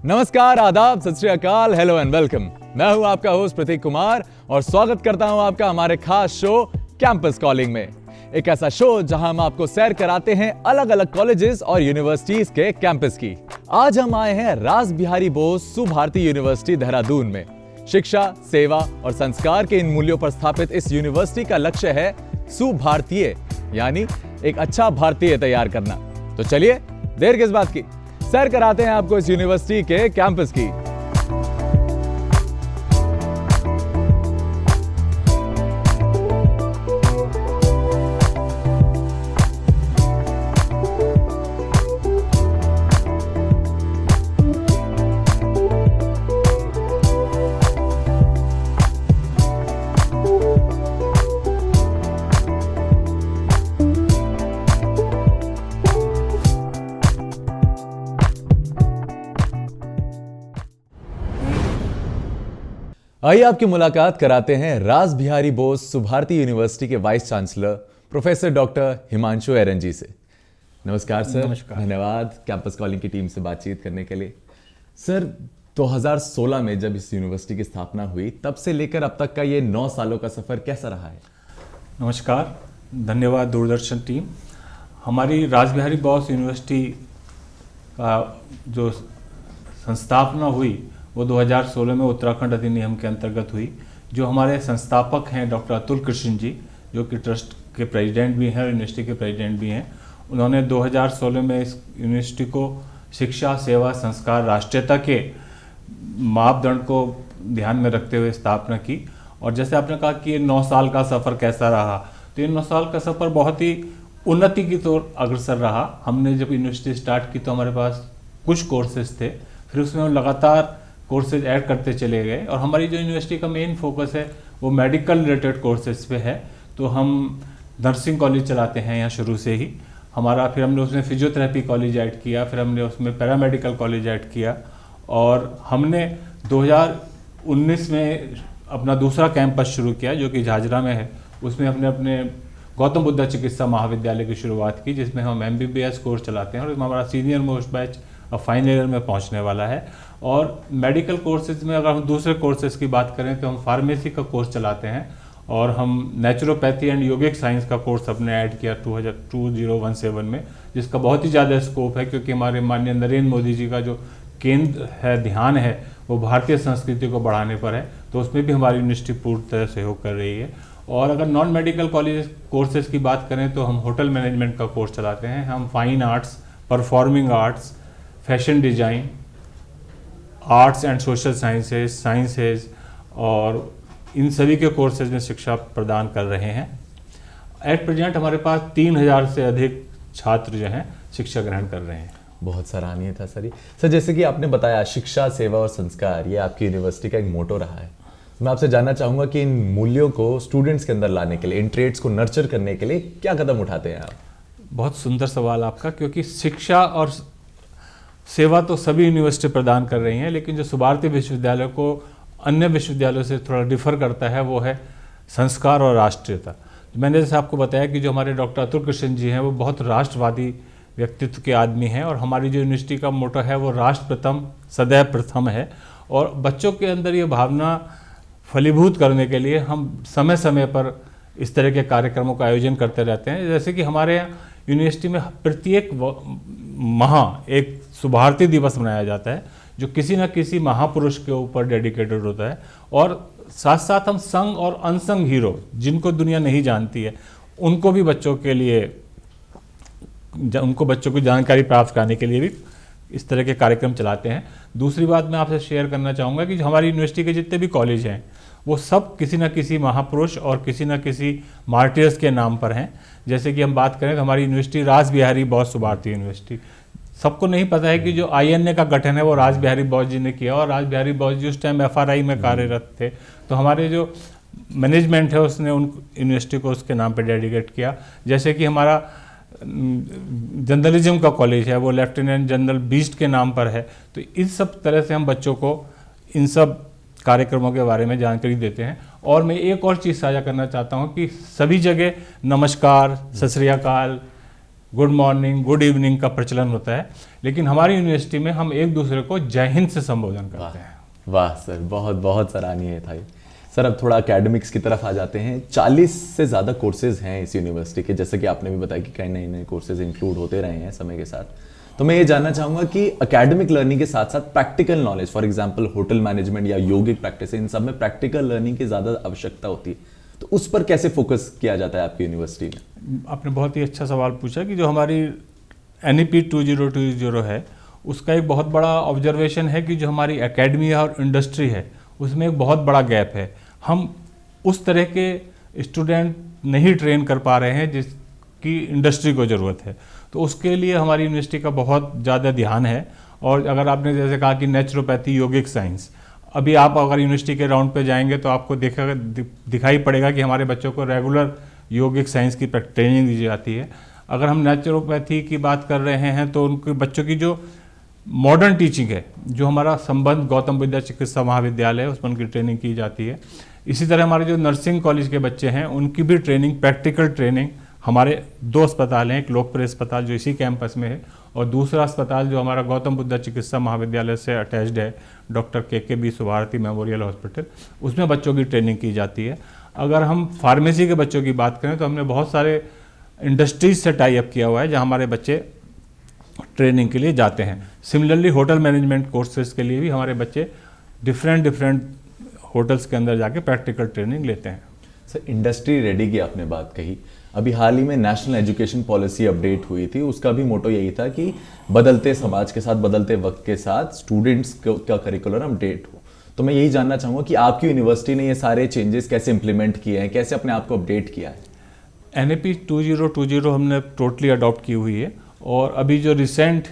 नमस्कार, आदाब, सत श्री अकाल, हेलो एंड वेलकम। मैं हूं आपका होस्ट प्रतीक कुमार और स्वागत करता हूं आपका हमारे खास शो कैंपस कॉलिंग में। एक ऐसा शो जहां हम आपको सैर कराते हैं अलग अलग कॉलेजेस और यूनिवर्सिटीज के कैंपस की। आज हम आए हैं रास बिहारी बोस सुभारती यूनिवर्सिटी देहरादून में। शिक्षा, सेवा और संस्कार के इन मूल्यों पर स्थापित इस यूनिवर्सिटी का लक्ष्य है सुभारतीय, यानी एक अच्छा भारतीय तैयार करना। तो चलिए देर किस बात की, सैर कराते हैं आपको इस यूनिवर्सिटी के कैंपस की। आइए आपकी मुलाकात कराते हैं रास बिहारी बोस सुभारती यूनिवर्सिटी के vice chancellor professor doctor Himanshu Aeran ji से। नमस्कार सर। नमस्कार। धन्यवाद कैंपस कॉलिंग की टीम से बातचीत करने के लिए। सर, 2016 में जब इस यूनिवर्सिटी की स्थापना हुई तब से लेकर अब तक का ये 9 सालों का सफर कैसा रहा है? नमस्कार, धन्यवाद दूरदर्शन टीम। हमारी रास बिहारी बोस यूनिवर्सिटी का जो संस्थापना हुई वो 2016 में उत्तराखंड अधिनियम के अंतर्गत हुई। जो हमारे संस्थापक हैं डॉक्टर अतुल कृष्ण जी, जो कि ट्रस्ट के प्रेसिडेंट भी हैं और यूनिवर्सिटी के प्रेसिडेंट भी हैं, उन्होंने 2016 में इस यूनिवर्सिटी को शिक्षा, सेवा, संस्कार, राष्ट्रीयता के मापदंड को ध्यान में रखते हुए स्थापना की। और जैसे आपने कहा कि ये 9 साल का सफ़र कैसा रहा, तो ये 9 साल का सफ़र बहुत ही उन्नति की ओर अग्रसर रहा। हमने जब यूनिवर्सिटी स्टार्ट की तो हमारे पास कुछ कोर्सेज थे, फिर उसमें हम लगातार कोर्सेज ऐड करते चले गए। और हमारी जो यूनिवर्सिटी का मेन फोकस है वो मेडिकल रिलेटेड कोर्सेज पे है। तो हम नर्सिंग कॉलेज चलाते हैं यहाँ शुरू से ही हमारा, फिर हमने उसमें फिजियोथेरेपी कॉलेज ऐड किया, फिर हमने उसमें पैरामेडिकल कॉलेज ऐड किया। और हमने 2019 में अपना दूसरा कैंपस शुरू किया जो कि झाझरा में है। उसमें हमने अपने गौतम बुद्ध चिकित्सा महाविद्यालय की शुरुआत की, जिसमें हम MBBS कोर्स चलाते हैं और इसमें हमारा सीनियर मोस्ट बैच अब फाइनल ईयर में पहुंचने वाला है। और मेडिकल कोर्सेज में अगर हम दूसरे कोर्सेज की बात करें तो हम फार्मेसी का कोर्स चलाते हैं और हम नेचुरोपैथी एंड योगिक साइंस का कोर्स अपने ऐड किया 2017 में, जिसका बहुत ही ज़्यादा स्कोप है क्योंकि हमारे माननीय नरेंद्र मोदी जी का जो केंद्र है, ध्यान है, वो भारतीय संस्कृति को बढ़ाने पर है। तो उसमें भी हमारी यूनिवर्सिटी पूरी तरह सहयोग कर रही है। और अगर नॉन मेडिकल कॉलेज कोर्सेज की बात करें तो हम होटल मैनेजमेंट का कोर्स चलाते हैं, हम fine arts, performing arts, fashion design, arts and social sciences और इन सभी के कोर्सेज में शिक्षा प्रदान कर रहे हैं। एट प्रेजेंट हमारे पास 3000 से अधिक छात्र जो हैं शिक्षा ग्रहण कर रहे हैं। बहुत सराहनीय था सर। सर, जैसे कि आपने बताया शिक्षा, सेवा और संस्कार ये आपकी यूनिवर्सिटी का एक मोटो रहा है। मैं आपसे जानना चाहूँगा कि इन मूल्यों को स्टूडेंट्स के अंदर लाने के लिए, इन ट्रेड्स को नर्चर करने के लिए क्या कदम उठाते हैं आप? बहुत सुंदर सवाल आपका, क्योंकि शिक्षा और सेवा तो सभी यूनिवर्सिटी प्रदान कर रही हैं, लेकिन जो सुभारती विश्वविद्यालय को अन्य विश्वविद्यालयों से थोड़ा डिफर करता है वो है संस्कार और राष्ट्रीयता। मैंने जैसे आपको बताया कि जो हमारे डॉक्टर अतुल कृष्ण जी हैं वो बहुत राष्ट्रवादी व्यक्तित्व के आदमी हैं और हमारी जो यूनिवर्सिटी का मोटो है वो राष्ट्र प्रथम सदैव प्रथम है। और बच्चों के अंदर ये भावना फलीभूत करने के लिए हम समय समय पर इस तरह के कार्यक्रमों का आयोजन करते रहते हैं। जैसे कि हमारे यहाँ यूनिवर्सिटी में प्रत्येक माह एक सुभारती दिवस मनाया जाता है जो किसी न किसी महापुरुष के ऊपर डेडिकेटेड होता है। और साथ साथ हम संग और अनसंग हीरो जिनको दुनिया नहीं जानती है उनको भी बच्चों को जानकारी प्राप्त कराने के लिए भी इस तरह के कार्यक्रम चलाते हैं। दूसरी बात मैं आपसे शेयर करना चाहूँगा कि जो हमारी यूनिवर्सिटी के जितने भी कॉलेज हैं वो सब किसी न किसी महापुरुष और किसी न किसी मार्टियर्स के नाम पर हैं। जैसे कि हम बात करें तो हमारी यूनिवर्सिटी रास बिहारी बोस सुभारती यूनिवर्सिटी, सबको नहीं पता है कि जो INA का गठन है वो रास बिहारी बोस जी ने किया और रास बिहारी बोस जी उस टाइम FRI में कार्यरत थे। तो हमारे जो मैनेजमेंट है उसने उन यूनिवर्सिटी को उसके नाम पर डेडिकेट किया। जैसे कि हमारा जर्नलिज्म का कॉलेज है वो लेफ्टिनेंट जनरल बीस्ट के नाम पर है। तो इस सब तरह से हम बच्चों को इन सब कार्यक्रमों के बारे में जानकारी देते हैं। और मैं एक और चीज़ साझा करना चाहता हूँ कि सभी जगह नमस्कार, सत श्री अकाल, गुड मॉर्निंग, गुड इवनिंग का प्रचलन होता है, लेकिन हमारी यूनिवर्सिटी में हम एक दूसरे को जय हिंद से संबोधन करते हैं। वाह सर, बहुत बहुत सराहनीय था ये। सर अब थोड़ा एकेडमिक्स की तरफ आ जाते हैं। 40 से ज़्यादा कोर्सेज हैं इस यूनिवर्सिटी के, जैसे कि आपने भी बताया कि कई नए नए कोर्सेज इंक्लूड होते रहे हैं समय के साथ। तो मैं ये जानना चाहूँगा कि एकेडमिक लर्निंग के साथ साथ practical knowledge, for example hotel management या योगिक प्रैक्टिस, इन सब में प्रैक्टिकल लर्निंग की ज़्यादा आवश्यकता होती है, तो उस पर कैसे फोकस किया जाता है आपकी यूनिवर्सिटी में? आपने बहुत ही अच्छा सवाल पूछा कि जो हमारी NEP 2020 है उसका एक बहुत बड़ा ऑब्जर्वेशन है कि जो हमारी एकेडमी और इंडस्ट्री है उसमें एक बहुत बड़ा गैप है। हम उस तरह के स्टूडेंट नहीं ट्रेन कर पा रहे हैं जिसकी इंडस्ट्री को ज़रूरत है, तो उसके लिए हमारी यूनिवर्सिटी का बहुत ज़्यादा ध्यान है। और अगर आपने जैसे कहा कि नेचुरोपैथी, योगिक साइंस, अभी आप अगर यूनिवर्सिटी के राउंड पे जाएंगे तो आपको दिखाई पड़ेगा कि हमारे बच्चों को रेगुलर योगिक साइंस की ट्रेनिंग दी जाती है। अगर हम नेचुरोपैथी की बात कर रहे हैं तो उनके बच्चों की जो मॉडर्न टीचिंग है, जो हमारा संबंध गौतम बुद्ध चिकित्सा महाविद्यालय है, उसमें उनकी ट्रेनिंग की जाती है। इसी तरह हमारे जो नर्सिंग कॉलेज के बच्चे हैं उनकी भी ट्रेनिंग, प्रैक्टिकल ट्रेनिंग, हमारे 2 अस्पताल हैं, एक लोकप्रिय अस्पताल जो इसी कैंपस में है और दूसरा अस्पताल जो हमारा गौतम बुद्ध चिकित्सा महाविद्यालय से अटैच्ड है, doctor KKB Subharti memorial hospital, उसमें बच्चों की ट्रेनिंग की जाती है। अगर हम फार्मेसी के बच्चों की बात करें तो हमने बहुत सारे इंडस्ट्रीज से टाई अप किया हुआ है जहाँ हमारे बच्चे ट्रेनिंग के लिए जाते हैं। सिमिलरली होटल मैनेजमेंट कोर्सेज के लिए भी हमारे बच्चे डिफरेंट होटल्स के अंदर जाके प्रैक्टिकल ट्रेनिंग लेते हैं। सर इंडस्ट्री रेडी की आपने बात कही, अभी हाल ही में नेशनल एजुकेशन पॉलिसी अपडेट हुई थी, उसका भी मोटो यही था कि बदलते समाज के साथ, बदलते वक्त के साथ स्टूडेंट्स का करिकुलर अपडेट हो। तो मैं यही जानना चाहूँगा कि आपकी यूनिवर्सिटी ने ये सारे चेंजेस कैसे इंप्लीमेंट किए हैं, कैसे अपने आप को अपडेट किया है? NEP 2020 हमने टोटली अडॉप्ट की हुई है और अभी जो रिसेंट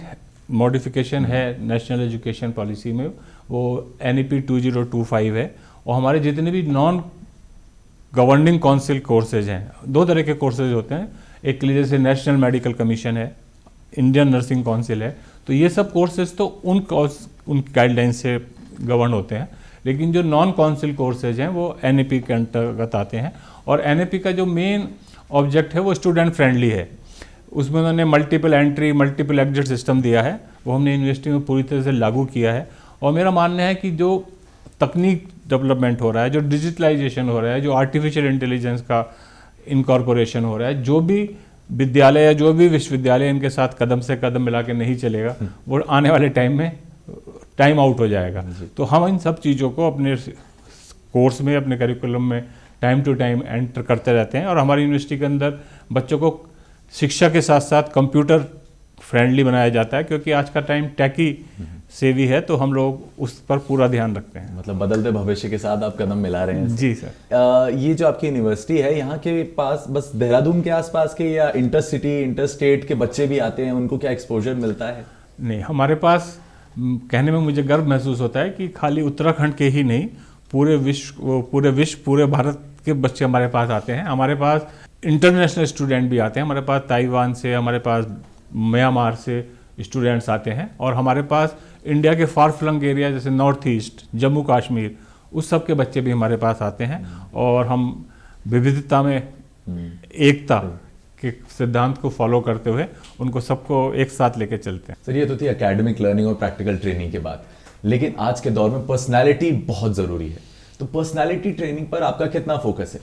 मॉडिफिकेशन है नेशनल एजुकेशन पॉलिसी में वो NEP 2025 है। और हमारे जितने भी नॉन गवर्निंग काउंसिल कोर्सेज हैं, 2 तरह के कोर्सेज होते हैं, एक के लिए जैसे नेशनल मेडिकल कमीशन है, इंडियन नर्सिंग काउंसिल है, तो ये सब कोर्सेज तो उन गाइडलाइन से गवर्न होते हैं। लेकिन जो नॉन काउंसिल कोर्सेज हैं वो NEP के अंतर्गत आते हैं और NEP का जो मेन ऑब्जेक्ट है वो स्टूडेंट फ्रेंडली है। उसमें उन्होंने multiple entry, multiple exit system दिया है, वो हमने यूनिवर्सिटी में पूरी तरह से लागू किया है। और मेरा मानना है कि जो तकनीक डेवलपमेंट हो रहा है, जो डिजिटलाइजेशन हो रहा है, जो आर्टिफिशियल इंटेलिजेंस का इनकॉर्पोरेशन हो रहा है, जो भी विद्यालय या जो भी विश्वविद्यालय इनके साथ कदम से कदम मिला के नहीं चलेगा वो आने वाले टाइम में टाइम आउट हो जाएगा। तो हम इन सब चीज़ों को अपने कोर्स में, अपने करिकुलम में टाइम टू टाइम एंटर करते रहते हैं और हमारी यूनिवर्सिटी के अंदर बच्चों को शिक्षा के साथ साथ कंप्यूटर फ्रेंडली बनाया जाता है, क्योंकि आज का टाइम टेकी से भी है, तो हम लोग उस पर पूरा ध्यान रखते हैं। मतलब बदलते भविष्य के साथ आप कदम मिला रहे हैं। जी सर। ये जो आपकी यूनिवर्सिटी है, यहाँ के पास बस देहरादून के आसपास के या इंटर सिटी, इंटर स्टेट के बच्चे भी आते हैं, उनको क्या एक्सपोजर मिलता है? नहीं, हमारे पास कहने में मुझे गर्व महसूस होता है कि खाली उत्तराखंड के ही नहीं, पूरे विश्व, पूरे भारत के बच्चे हमारे पास आते हैं। हमारे पास इंटरनेशनल स्टूडेंट भी आते हैं, हमारे पास ताइवान से, हमारे पास म्यांमार से स्टूडेंट्स आते हैं और हमारे पास इंडिया के फार फ्लंग एरिया जैसे नॉर्थ ईस्ट, जम्मू कश्मीर, उस सब के बच्चे भी हमारे पास आते हैं और हम विविधता में एकता के सिद्धांत को फॉलो करते हुए उनको सबको एक साथ लेके चलते हैं। सर ये तो थी एकेडमिक लर्निंग और प्रैक्टिकल ट्रेनिंग की बात, लेकिन आज के दौर में पर्सनैलिटी बहुत ज़रूरी है, तो पर्सनैलिटी ट्रेनिंग पर आपका कितना फोकस है?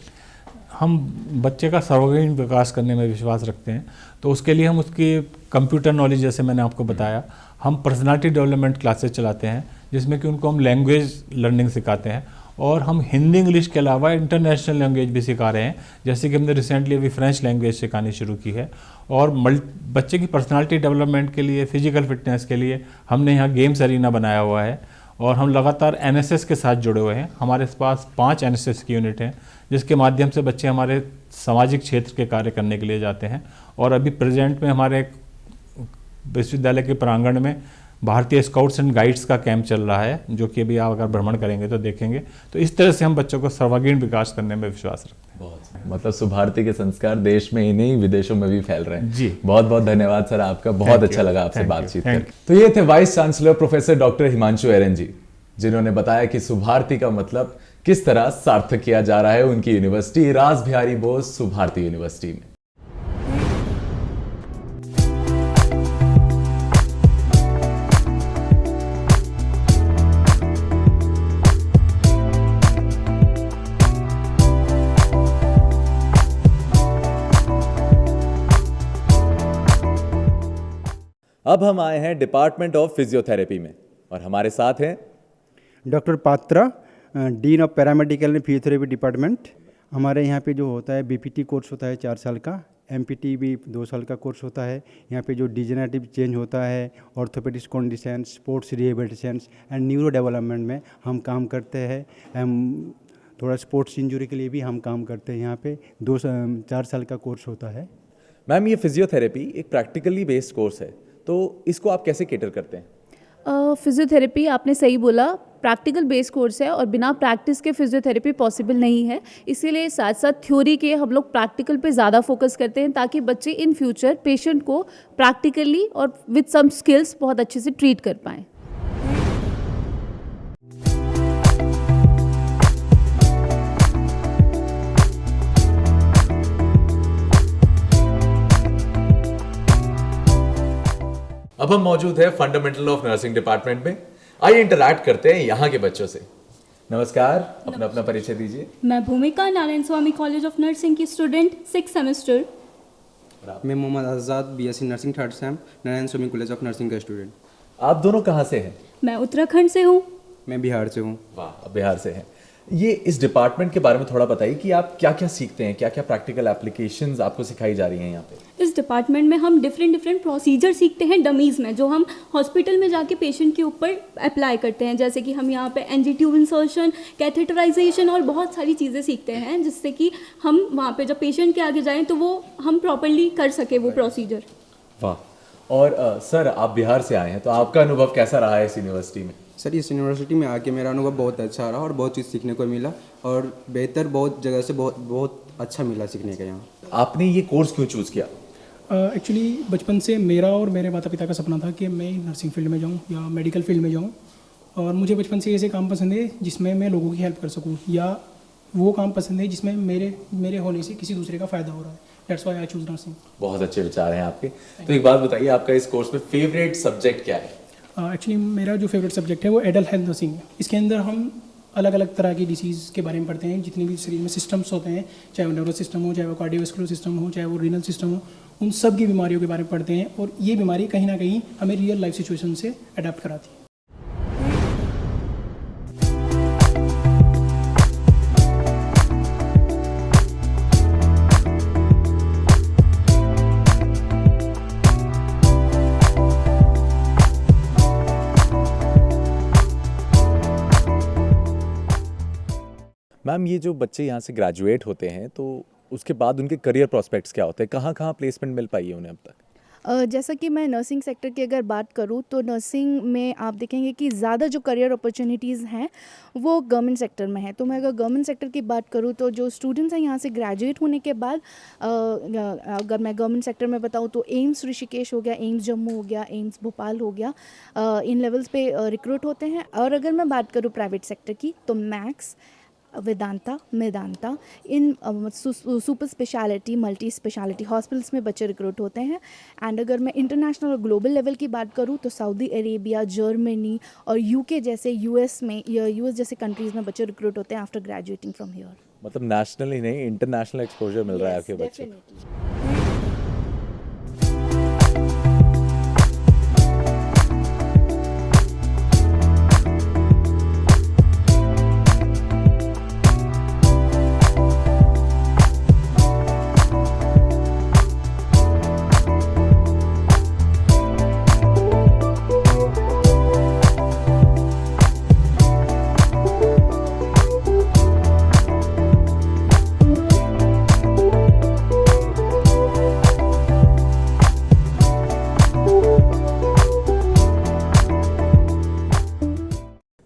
हम बच्चे का सर्वांगीण विकास करने में विश्वास रखते हैं, तो उसके लिए हम उसकी कंप्यूटर नॉलेज, जैसे मैंने आपको बताया, हम पर्सनालिटी डेवलपमेंट क्लासेस चलाते हैं जिसमें कि उनको हम लैंग्वेज लर्निंग सिखाते हैं और हम हिंदी इंग्लिश के अलावा इंटरनेशनल लैंग्वेज भी सिखा रहे हैं। जैसे कि हमने रिसेंटली अभी फ्रेंच लैंग्वेज सिखानी शुरू की है और बच्चे की पर्सनालिटी डेवलपमेंट के लिए, फिजिकल फिटनेस के लिए हमने यहाँ गेम्स अरीना बनाया हुआ है और हम लगातार NSS के साथ जुड़े हुए हैं। हमारे पास 5 NSS की यूनिट हैं जिसके माध्यम से बच्चे हमारे सामाजिक क्षेत्र के कार्य करने के लिए जाते हैं। और अभी प्रेजेंट में हमारे विश्वविद्यालय के प्रांगण में भारतीय स्काउट्स एंड गाइड्स का कैंप चल रहा है, जो कि अभी आप अगर भ्रमण करेंगे तो देखेंगे। तो इस तरह से हम बच्चों को सर्वांगीण विकास करने में विश्वास रखते हैं। बहुत, मतलब सुभारती के संस्कार देश में ही नहीं विदेशों में भी फैल रहे हैं। जी, बहुत बहुत धन्यवाद सर आपका, बहुत अच्छा लगा आपसे बातचीत कर। तो ये थे vice chancellor professor doctor Himanshu Aeran ji, जिन्होंने बताया कि सुभारती का मतलब किस तरह सार्थक किया जा रहा है उनकी यूनिवर्सिटी रास बिहारी बोस सुभारती यूनिवर्सिटी में। अब हम आए हैं डिपार्टमेंट ऑफ फिजियोथेरेपी में और हमारे साथ हैं doctor Patra, dean of paramedical and physiotherapy department. हमारे यहाँ पे जो होता है बीपीटी कोर्स होता है 4 साल का, एमपीटी भी 2 साल का कोर्स होता है। यहाँ पे जो डिजेनरेटिव चेंज होता है, orthopaedics condition, sports rehabilitation and neuro development में हम काम करते हैं। हम थोड़ा स्पोर्ट्स इंजरी के लिए भी हम काम करते हैं। यहाँ पे 4 साल का कोर्स होता है। मैम, ये फिजियोथेरेपी एक प्रैक्टिकली बेस्ड कोर्स है, तो इसको आप कैसे केटर करते हैं? फिजियोथेरेपी आपने सही बोला, प्रैक्टिकल बेस कोर्स है और बिना प्रैक्टिस के फिजियोथेरेपी पॉसिबल नहीं है। इसीलिए साथ साथ थ्योरी के हम लोग प्रैक्टिकल पे ज़्यादा फोकस करते हैं ताकि बच्चे इन फ्यूचर पेशेंट को प्रैक्टिकली और विद सम स्किल्स बहुत अच्छे से ट्रीट कर पाएँ। अब हम मौजूद है फंडामेंटल ऑफ नर्सिंग डिपार्टमेंट में। आइए इंटरैक्ट करते हैं यहाँ के बच्चों से। नमस्कार, अपना परिचय दीजिए। मैं Bhumika, Narayan Swami college of nursing की स्टूडेंट, 6th सेमेस्टर। मैं Mohammad Azad, BSc nursing 3rd sem, Narayan Swami college of nursing का स्टूडेंट। आप दोनों कहाँ से हैं? मैं उत्तराखंड से हूँ। मैं बिहार से हूँ। वाह, आप बिहार से हैं। ये इस डिपार्टमेंट के बारे में थोड़ा बताइए कि आप क्या क्या सीखते हैं, क्या क्या प्रैक्टिकल एप्लीकेशंस आपको सिखाई जा रही हैं यहाँ पे? इस डिपार्टमेंट में हम डिफरेंट प्रोसीजर सीखते हैं डमीज़ में, जो हम हॉस्पिटल में जाके पेशेंट के ऊपर अप्लाई करते हैं। जैसे कि हम यहाँ पे एनजी ट्यूब इंसर्शन, कैथेटराइजेशन और बहुत सारी चीज़ें सीखते हैं, जिससे कि हम वहाँ पे जब पेशेंट के आगे जाएँ तो वो हम प्रॉपरली कर सके वो प्रोसीजर। वाह। और सर, आप बिहार से आए हैं, तो आपका अनुभव कैसा रहा है इस यूनिवर्सिटी में? सर, इस यूनिवर्सिटी में आके मेरा अनुभव बहुत अच्छा रहा और बहुत चीज़ सीखने को मिला और बेहतर बहुत जगह से बहुत अच्छा मिला सीखने का। यहाँ आपने ये कोर्स क्यों चूज़ किया? एक्चुअली बचपन से मेरा और मेरे माता पिता का सपना था कि मैं नर्सिंग फील्ड में जाऊँ या मेडिकल फील्ड में जाऊँ, और मुझे बचपन से ऐसे काम पसंद है जिसमें मैं लोगों की हेल्प कर सकूँ, या वो काम पसंद है जिसमें मेरे होने से किसी दूसरे का फ़ायदा हो रहा है। That's why I choose nursing. बहुत अच्छे विचार हैं आपके। तो एक बात बताइए, आपका इस कोर्स में फेवरेट सब्जेक्ट क्या है? एक्चुअली मेरा जो फेवरेट सब्जेक्ट है वो एडल्ट हेल्थ नर्सिंग है। इसके अंदर हम अलग अलग तरह की डिसीज़ के बारे में पढ़ते हैं। जितनी भी शरीर में सिस्टम्स होते हैं, चाहे वो नर्वस सिस्टम हो, चाहे वो कार्डियोवैस्कुलर सिस्टम हो, चाहे वो रीनल सिस्टम हो, उन सब की बीमारियों के बारे में पढ़ते हैं। और ये बीमारी कहीं ना कहीं हमें रियल लाइफ सिचुएशन से अडेप्ट कराती है। मैम, ये जो बच्चे यहाँ से ग्रेजुएट होते हैं तो उसके बाद उनके करियर प्रोस्पेक्ट्स क्या होते हैं? कहाँ कहाँ प्लेसमेंट मिल पाई है उन्हें अब तक? जैसा कि मैं नर्सिंग सेक्टर की अगर बात करूँ तो नर्सिंग में आप देखेंगे कि ज़्यादा जो करियर अपॉर्चुनिटीज़ हैं वो गवर्नमेंट सेक्टर में है। तो मैं अगर गवर्नमेंट सेक्टर की बात करूँ तो जो स्टूडेंट्स हैं यहाँ से ग्रेजुएट होने के बाद, अगर मैं गवर्नमेंट सेक्टर में बताऊँ तो एम्स ऋषिकेश हो गया, एम्स जम्मू हो गया, एम्स भोपाल हो गया, इन लेवल्स पे रिक्रूट होते हैं। और अगर मैं बात करूँ प्राइवेट सेक्टर की तो मैक्स, वेदांता, मेदांता, इन super speciality, multi speciality hospitals में बच्चे रिक्रूट होते हैं। एंड अगर मैं इंटरनेशनल और ग्लोबल लेवल की बात करूँ तो सऊदी अरेबिया, जर्मनी और यूके जैसे यूएस जैसे कंट्रीज़ में बच्चे रिक्रूट होते हैं आफ्टर ग्रेजुएटिंग फ्रॉम हियर। मतलब नेशनल ही नहीं, इंटरनेशनल एक्सपोजर मिल रहा है आपके बच्चों को।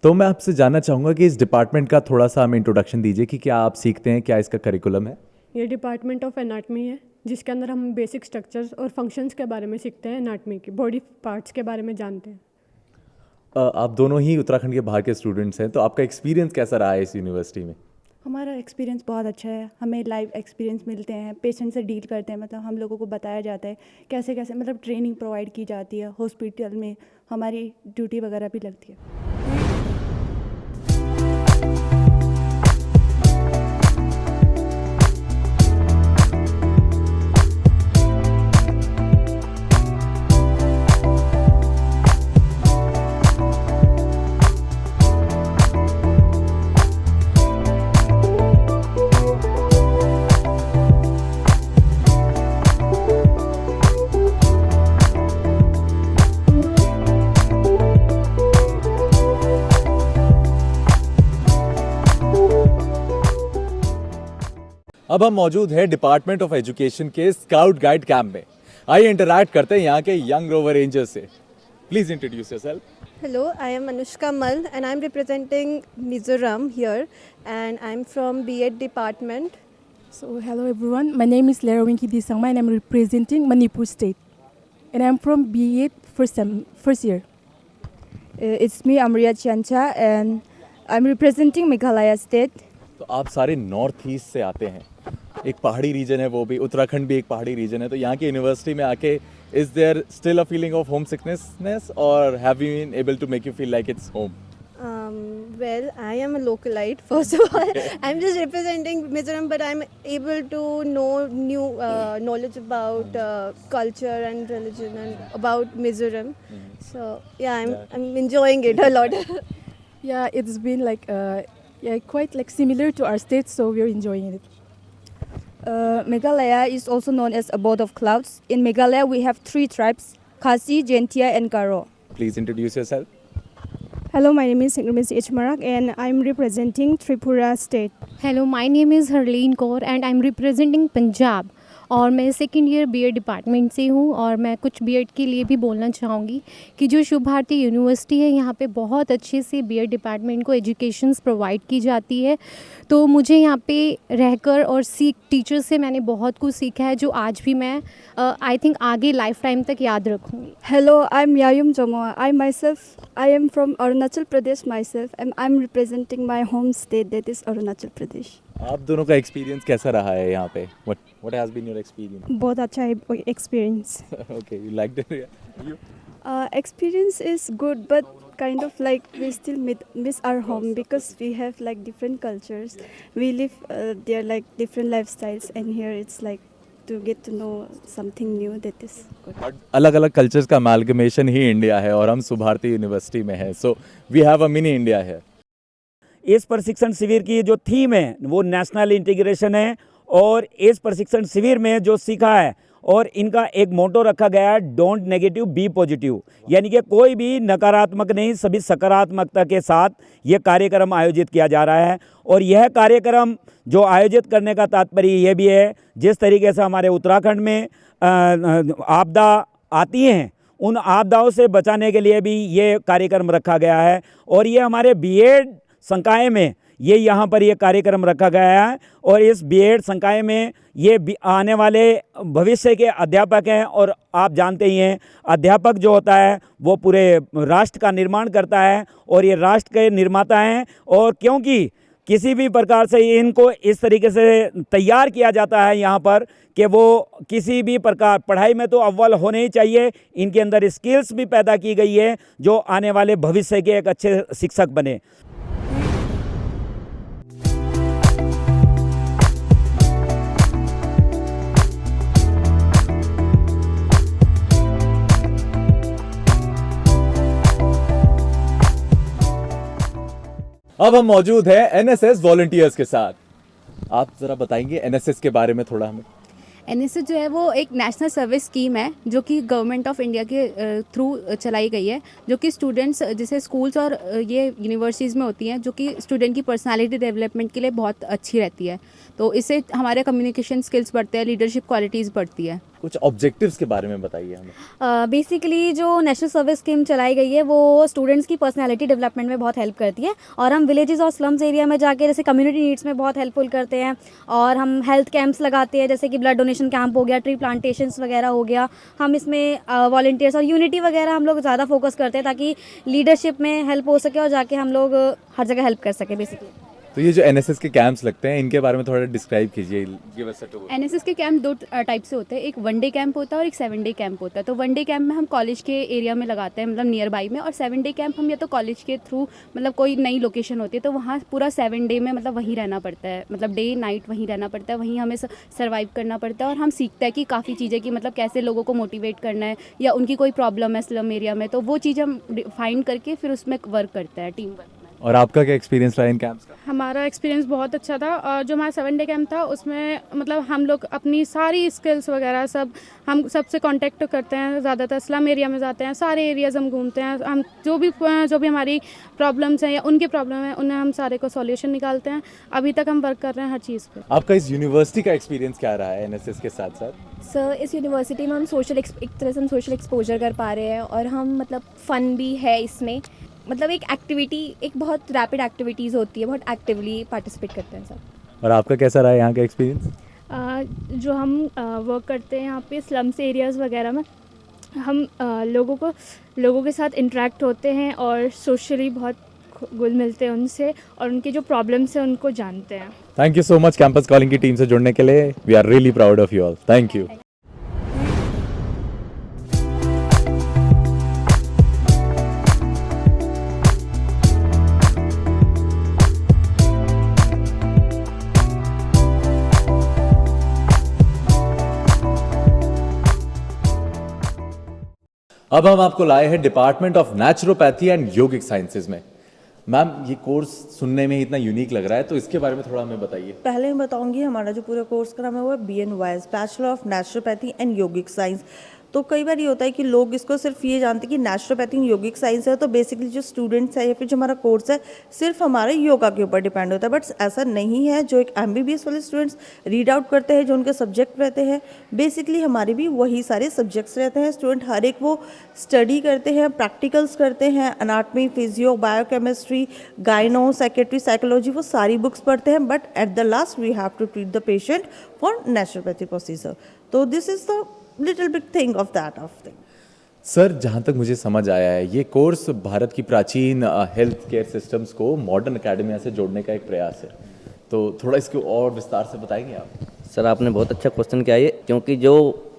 तो मैं आपसे जानना चाहूँगा कि इस डिपार्टमेंट का थोड़ा सा हमें इंट्रोडक्शन दीजिए कि क्या आप सीखते हैं, क्या इसका करिकुलम है? ये डिपार्टमेंट ऑफ एनाटमी है, जिसके अंदर हम बेसिक स्ट्रक्चर्स और फंक्शंस के बारे में सीखते हैं, एनाटमी की बॉडी पार्ट्स के बारे में जानते हैं। आप दोनों ही उत्तराखंड के बाहर के स्टूडेंट्स हैं, तो आपका एक्सपीरियंस कैसा रहा है इस यूनिवर्सिटी में? हमारा एक्सपीरियंस बहुत अच्छा है। हमें लाइव एक्सपीरियंस मिलते हैं, पेशेंट से डील करते हैं, मतलब हम लोगों को बताया जाता है कैसे कैसे, मतलब ट्रेनिंग प्रोवाइड की जाती है। हॉस्पिटल में हमारी ड्यूटी वगैरह भी लगती है। अब हम मौजूद हैं डिपार्टमेंट ऑफ एजुकेशन के स्काउट गाइड कैंप में। आइए इंटरैक्ट करते हैं यहाँ के यंग रोवर रेंजर्स से। Please introduce yourself. Hello, I am Anushka Mal and I am representing Mizoram here and I am from B.Ed department. So hello everyone, my name is Lera Winky Disangma and I'm representing Manipur State. And I'm from B.Ed first year. It's me Amriya Chancha and I'm representing Meghalaya State. तो आप सारे north east से आते हैं, एक पहाड़ी reason है, वो भी उत्तराखंड भी एक पहाड़ी रीजन है, तो यहाँ की यूनिवर्सिटी में आके is there still a feeling of homesickness और have you been able to make you feel like it's home? Well, I am a localite first of all. I'm just representing Mizoram, but I'm able to know new knowledge about culture and religion and about Mizoram. So yeah, I'm enjoying it a lot. Yeah, it's been like quite like similar to our state, so we're enjoying it. Meghalaya is also known as Abode of Clouds. In Meghalaya, we have 3 tribes: Khasi, Jentia, and Garo. Please introduce yourself. Hello, my name is Singramis Ichmarak and I'm representing Tripura State. Hello, my name is Harleen Kaur and I'm representing Punjab. और मैं second year BEd department से हूँ और मैं कुछ BEd के लिए भी बोलना चाहूँगी कि जो शुभ भारती यूनिवर्सिटी है यहाँ पे बहुत अच्छे से बीएड डिपार्टमेंट को एजुकेशंस प्रोवाइड की जाती है। तो मुझे यहाँ पे रहकर और टीचर से मैंने बहुत कुछ सीखा है जो आज भी मैं आई थिंक आगे लाइफ टाइम तक याद रखूँगी। Hello, I'm Yayum Jamoa. I am from Arunachal Pradesh myself and I'm representing my home state, that is Arunachal Pradesh. आप दोनों का एक्सपीरियंस कैसा रहा है यहाँ पे? What has been your experience? बहुत अच्छा experience. Okay, you liked it? You? Experience is good, but kind of like we still miss our home because we have like different cultures. We live there like different lifestyles, and here it's like to get to know something new, that is good. अलग अलग cultures का amalgamation ही India है और हम Subharti university में है, so we have a mini India है। इस प्रशिक्षण शिविर की जो थीम है वो नेशनल इंटीग्रेशन है और इस प्रशिक्षण शिविर में जो सीखा है और इनका एक मोटो रखा गया है, डोंट नेगेटिव बी पॉजिटिव, यानी कि कोई भी नकारात्मक नहीं, सभी सकारात्मकता के साथ ये कार्यक्रम आयोजित किया जा रहा है। और यह कार्यक्रम जो आयोजित करने का तात्पर्य ये भी है, जिस तरीके से हमारे उत्तराखंड में आपदा आती हैं उन आपदाओं से बचाने के लिए भी ये कार्यक्रम रखा गया है। और ये हमारे बीएड संकाय में ये यहाँ पर ये कार्यक्रम रखा गया है और इस बीएड संकाय में ये आने वाले भविष्य के अध्यापक हैं। और आप जानते ही हैं अध्यापक जो होता है वो पूरे राष्ट्र का निर्माण करता है और ये राष्ट्र के निर्माता हैं। और क्योंकि किसी भी प्रकार से इनको इस तरीके से तैयार किया जाता है यहाँ पर कि वो किसी भी प्रकार पढ़ाई में तो अव्वल होने ही चाहिए, इनके अंदर स्किल्स भी पैदा की गई है जो आने वाले भविष्य के एक अच्छे शिक्षक बने। अब हम मौजूद हैं एनएसएस वॉलंटियर्स के साथ। आप जरा बताएंगे एनएसएस के बारे में थोड़ा हमें? एनएसएस जो है वो एक नेशनल सर्विस स्कीम है जो कि गवर्नमेंट ऑफ इंडिया के थ्रू चलाई गई है, जो कि स्टूडेंट्स जैसे स्कूल्स और ये यूनिवर्सिटीज़ में होती हैं, जो कि स्टूडेंट की पर्सनालिटी डेवलपमेंट के लिए बहुत अच्छी रहती है। तो इससे हमारे कम्युनिकेशन स्किल्स बढ़ते हैं, लीडरशिप क्वालिटीज़ बढ़ती है। कुछ ऑब्जेक्टिव्स के बारे में बताइए हमें। बेसिकली जो नेशनल सर्विस स्कीम चलाई गई है वो स्टूडेंट्स की पर्सनालिटी डेवलपमेंट में बहुत हेल्प करती है और हम विलेजेस और स्लम्स एरिया में जाके जैसे कम्युनिटी नीड्स में बहुत हेल्पफुल करते हैं। और हम हेल्थ कैंप्स लगाते हैं, जैसे कि ब्लड डोनेशन कैंप हो गया, ट्री प्लांटेशंस वगैरह हो गया। हम इसमें वॉलंटियर्स और यूनिटी वगैरह हम लोग ज़्यादा फोकस करते हैं ताकि लीडरशिप में हेल्प हो सके और जाके हम लोग हर जगह हेल्प कर सके बेसिकली। तो ये जो एनएसएस के कैंप्स लगते हैं इनके बारे में थोड़ा डिस्क्राइब कीजिए। एनएसएस के कैंप 2 टाइप से होते हैं, एक 1 डे कैंप होता है और एक 7 डे कैंप होता है। तो 1 डे कैंप में हम कॉलेज के एरिया में लगाते हैं, मतलब नियर बाई में, और 7 डे कैंप हम या तो कॉलेज के थ्रू मतलब कोई नई लोकेशन होती है तो वहाँ पूरा 7 डे में मतलब वहीं रहना पड़ता है, मतलब डे नाइट वहीं रहना पड़ता है, वहीं हमें सर्वाइव करना पड़ता है। और हम सीखते हैं कि काफ़ी चीज़ें कि मतलब कैसे लोगों को मोटिवेट करना है या उनकी कोई प्रॉब्लम है स्लम एरिया में, तो वो चीज़ हम फाइंड करके फिर उसमें वर्क करते हैं टीम वर्क में। और आपका क्या एक्सपीरियंस रहा इन कैंप्स का? हमारा एक्सपीरियंस बहुत अच्छा था और जो हमारा 7 डे कैंप था उसमें मतलब हम लोग अपनी सारी स्किल्स वगैरह सब हम सबसे कांटेक्ट करते हैं, ज़्यादातर स्लम एरिया में जाते हैं, सारे एरियाज़ हम घूमते हैं, हम जो भी हमारी प्रॉब्लम्स हैं या उनकी प्रॉब्लम है उन्हें हम सारे को सॉल्यूशन निकालते हैं। अभी तक हम वर्क कर रहे हैं हर चीज़ पे। आपका इस यूनिवर्सिटी का एक्सपीरियंस क्या रहा है एनएसएस के साथ साथ? सर इस यूनिवर्सिटी में हम एक तरह से हम सोशल एक्सपोजर कर पा रहे हैं और हम मतलब फ़न भी है इसमें, मतलब एक एक्टिविटी, एक बहुत रैपिड एक्टिविटीज़ होती है, बहुत एक्टिवली पार्टिसिपेट करते हैं सब। और आपका कैसा रहा है यहाँ का एक्सपीरियंस? जो हम वर्क करते हैं यहाँ पे स्लम्स एरियाज़ वगैरह में, हम लोगों के साथ इंटरेक्ट होते हैं और सोशली बहुत घुल मिलते हैं उनसे और उनकी जो प्रॉब्लम्स हैं उनको जानते हैं। Thank you so much campus calling की टीम से जुड़ने के लिए। We are really proud of you all. Thank you. अब हम आपको लाए हैं department of naturopathy and yogic sciences में। मैम, ये कोर्स सुनने में इतना यूनिक लग रहा है, तो इसके बारे में थोड़ा हमें बताइए। पहले मैं बताऊंगी हमारा जो पूरा कोर्स का नाम है वो है BNYS, bachelor of naturopathy and yogic science. तो कई बार ये होता है कि लोग इसको सिर्फ ये जानते हैं कि नेचुरोपैथी योगिक साइंस है, तो बेसिकली जो स्टूडेंट्स है या फिर जो हमारा कोर्स है सिर्फ हमारे योगा के ऊपर डिपेंड होता है, बट ऐसा नहीं है। जो एक MBBS वाले स्टूडेंट्स रीड आउट करते हैं, जो उनके सब्जेक्ट रहते हैं, बेसिकली हमारे भी वही सारे सब्जेक्ट्स रहते हैं। स्टूडेंट हर एक वो स्टडी करते हैं, प्रैक्टिकल्स करते हैं, anatomy, physio, biochemistry, gynae, psychiatry, psychology, वो सारी बुक्स पढ़ते हैं, but at the last we have to treat the patient for naturopathy procedure. तो this is the little big thing of that of thing. Sir, जहाँ तक मुझे समझ आया है, ये कोर्स भारत की प्राचीन हेल्थ केयर सिस्टम्स को मॉडर्न अकेडमिया से जोड़ने का एक प्रयास है, तो थोड़ा इसको और विस्तार से बताएंगे आप? सर, आपने बहुत अच्छा क्वेश्चन किया है, क्योंकि जो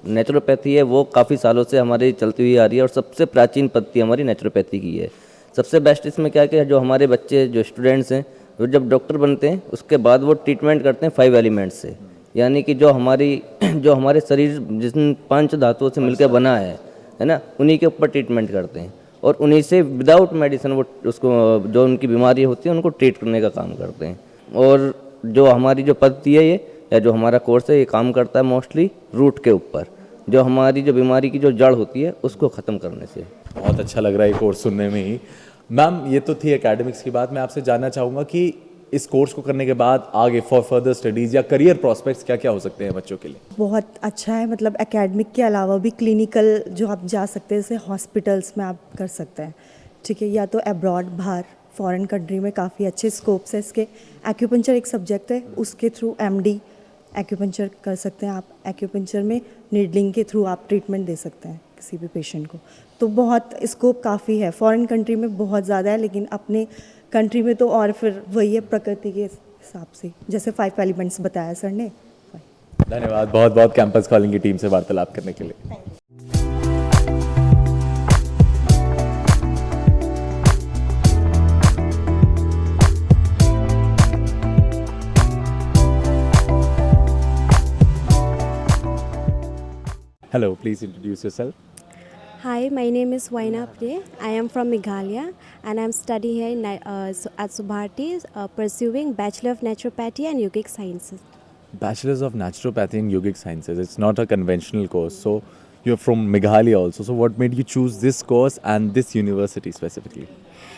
नेचुरोपैथी है वो काफ़ी सालों से हमारी चलती हुई आ रही है और सबसे प्राचीन पद्धति हमारी नेचुरोपैथी की है। सबसे बेस्ट इसमें क्या है कि जो हमारे बच्चे, जो स्टूडेंट्स हैं, वो जब डॉक्टर बनते हैं उसके बाद वो ट्रीटमेंट करते हैं 5 एलिमेंट्स से, यानी कि जो हमारे शरीर जिन 5 धातुओं से मिलकर बना है ना, उन्हीं के ऊपर ट्रीटमेंट करते हैं और उन्हीं से विदाउट मेडिसिन वो उसको जो उनकी बीमारी होती है उनको ट्रीट करने का काम करते हैं। और जो हमारी जो पद्धति है ये, या जो हमारा कोर्स है, ये काम करता है मोस्टली रूट के ऊपर, जो हमारी जो बीमारी की जो जड़ होती है उसको ख़त्म करने से। बहुत अच्छा लग रहा है ये कोर्स सुनने में ही। मैम, ये तो थी एकेडमिक्स की बात। मैं आपसे जानना चाहूँगा कि इस कोर्स को करने के बाद आगे फॉर फर्दर स्टडीज़ या करियर प्रॉस्पेक्ट्स क्या क्या हो सकते हैं बच्चों के लिए? बहुत अच्छा है, मतलब एकेडमिक के अलावा भी क्लिनिकल जो आप जा सकते हैं, जैसे हॉस्पिटल्स में आप कर सकते हैं, ठीक है, या तो अब्रॉड, बाहर फॉरेन कंट्री में काफ़ी अच्छे स्कोप्स है इसके। एक्यूपंक्चर एक सब्जेक्ट है, उसके थ्रू MD एक्यूपंक्चर कर सकते हैं आप। एक्यूपंक्चर में नीडलिंग के थ्रू आप ट्रीटमेंट दे सकते हैं किसी भी पेशेंट को, तो बहुत स्कोप काफ़ी है। फॉरेन कंट्री में बहुत ज़्यादा है, लेकिन अपने कंट्री में तो और फिर वही है प्रकृति के हिसाब से, जैसे 5 एलिमेंट्स बताया सर ने। धन्यवाद बहुत बहुत कैंपस कॉलिंग की टीम से वार्तालाप करने के लिए। Hello, please introduce yourself. Hi, my name is Waina Pre. I am from Meghalaya and I am studying here at Subharti, pursuing Bachelor of Naturopathy and Yogic Sciences. Bachelors of Naturopathy and Yogic Sciences. It's not a conventional course. So you're from Meghalaya also. So what made you choose this course and this university specifically?